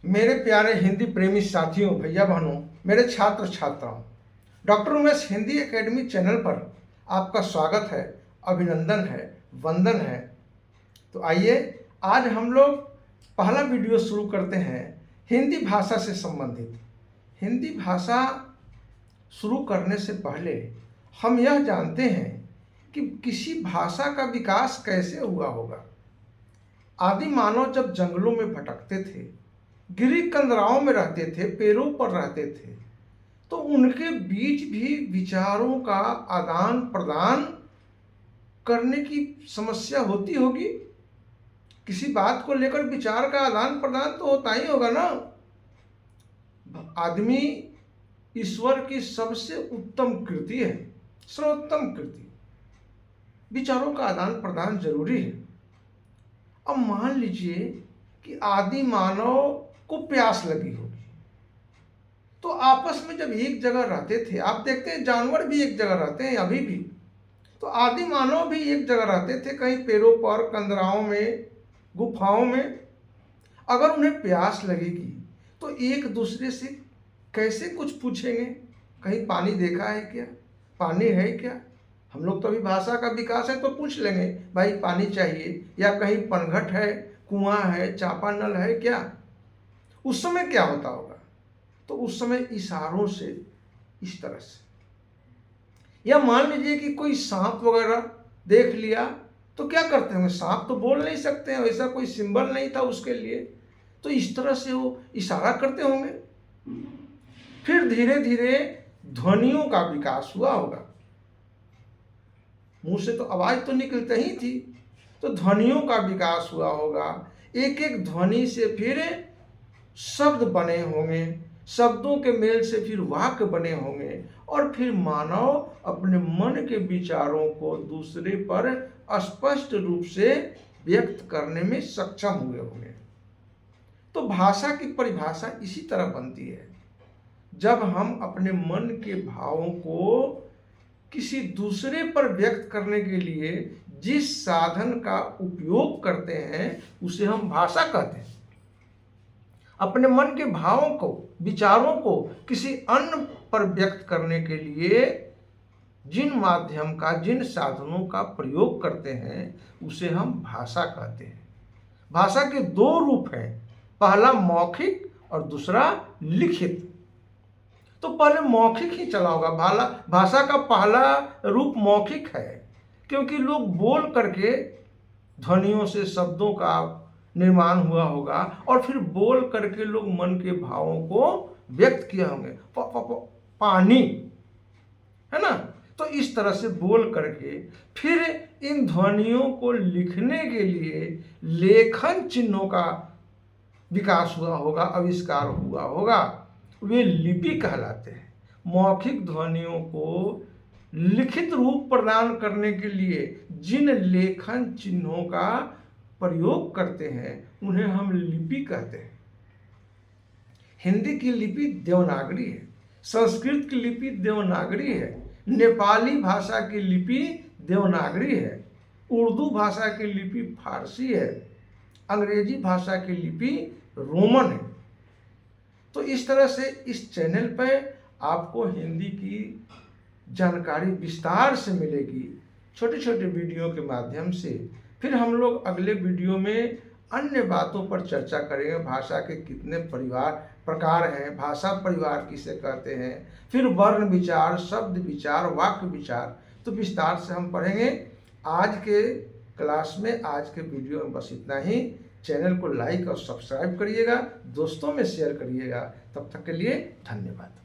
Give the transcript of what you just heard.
मेरे प्यारे हिंदी प्रेमी साथियों, भैया बहनों, मेरे छात्र छात्राओं, doctor Umesh Hindi academy channel पर आपका स्वागत है, अभिनंदन है, वंदन है। तो आइए आज हम लोग पहला वीडियो शुरू करते हैं हिंदी भाषा से संबंधित। हिंदी भाषा शुरू करने से पहले हम यह जानते हैं कि किसी भाषा का विकास कैसे हुआ होगा। आदि मानव जब जंगलों में भटकते थे, गिरी कंदराओं में रहते थे, पेड़ों पर रहते थे, तो उनके बीच भी विचारों का आदान प्रदान करने की समस्या होती होगी। किसी बात को लेकर विचार का आदान प्रदान तो होता ही होगा ना। आदमी ईश्वर की सबसे उत्तम कृति है, सर्वोत्तम कृति। विचारों का आदान प्रदान जरूरी है। अब मान लीजिए कि आदि मानव को प्यास लगी होगी, तो आपस में जब एक जगह रहते थे, आप देखते हैं जानवर भी एक जगह रहते हैं अभी भी, तो आदि मानव भी एक जगह रहते थे, कहीं पेड़ों पर, कंदराओं में, गुफाओं में। अगर उन्हें प्यास लगेगी तो एक दूसरे से कैसे कुछ पूछेंगे? कहीं पानी देखा है क्या, पानी है क्या? हम लोग तो अभी भाषा का विकास है तो पूछ लेंगे भाई पानी चाहिए, या कहीं पनघट है, कुआं है, चापानल है क्या? उस समय क्या होता होगा? तो उस समय इशारों से, इस तरह से। या मान लीजिए कि कोई सांप वगैरह देख लिया तो क्या करते होंगे? सांप तो बोल नहीं सकते हैं, वैसा कोई सिंबल नहीं था उसके लिए, तो इस तरह से वो इशारा करते होंगे। फिर धीरे धीरे ध्वनियों का विकास हुआ होगा। मुंह से तो आवाज तो निकलती ही थी, तो ध्वनियों का विकास हुआ होगा। एक एक ध्वनि से फिर शब्द बने होंगे, शब्दों के मेल से फिर वाक्य बने होंगे, और फिर मानव अपने मन के विचारों को दूसरे पर स्पष्ट रूप से व्यक्त करने में सक्षम हुए होंगे। तो भाषा की परिभाषा इसी तरह बनती है। जब हम अपने मन के भावों को किसी दूसरे पर व्यक्त करने के लिए जिस साधन का उपयोग करते हैं उसे हम भाषा कहते हैं। अपने मन के भावों को, विचारों को किसी अन्य पर व्यक्त करने के लिए जिन माध्यम का, जिन साधनों का प्रयोग करते हैं उसे हम भाषा कहते हैं। भाषा के दो रूप हैं, पहला मौखिक और दूसरा लिखित। तो पहले मौखिक ही चला होगा। भाषा का पहला रूप मौखिक है, क्योंकि लोग बोल करके ध्वनियों से शब्दों का निर्माण हुआ होगा, और फिर बोल करके लोग मन के भावों को व्यक्त किए होंगे। पानी है ना, तो इस तरह से बोल करके फिर इन ध्वनियों को लिखने के लिए लेखन चिन्हों का विकास हुआ होगा, आविष्कार हुआ होगा। वे लिपि कहलाते हैं। मौखिक ध्वनियों को लिखित रूप प्रदान करने के लिए जिन लेखन चिन्हों का प्रयोग करते हैं उन्हें हम लिपि कहते हैं। हिंदी की लिपि देवनागरी है, संस्कृत की लिपि देवनागरी है, नेपाली भाषा की लिपि देवनागरी है, उर्दू भाषा की लिपि फारसी है, अंग्रेजी भाषा की लिपि रोमन है। तो इस तरह से इस चैनल पर आपको हिंदी की जानकारी विस्तार से मिलेगी, छोटे छोटे वीडियो के माध्यम से। फिर हम लोग अगले वीडियो में अन्य बातों पर चर्चा करेंगे। भाषा के कितने प्रकार हैं, भाषा परिवार किसे कहते हैं, फिर वर्ण विचार, शब्द विचार, वाक्य विचार, तो विस्तार से हम पढ़ेंगे। आज के क्लास में, आज के वीडियो में बस इतना ही। चैनल को लाइक और सब्सक्राइब करिएगा, दोस्तों में शेयर करिएगा। तब तक के लिए धन्यवाद।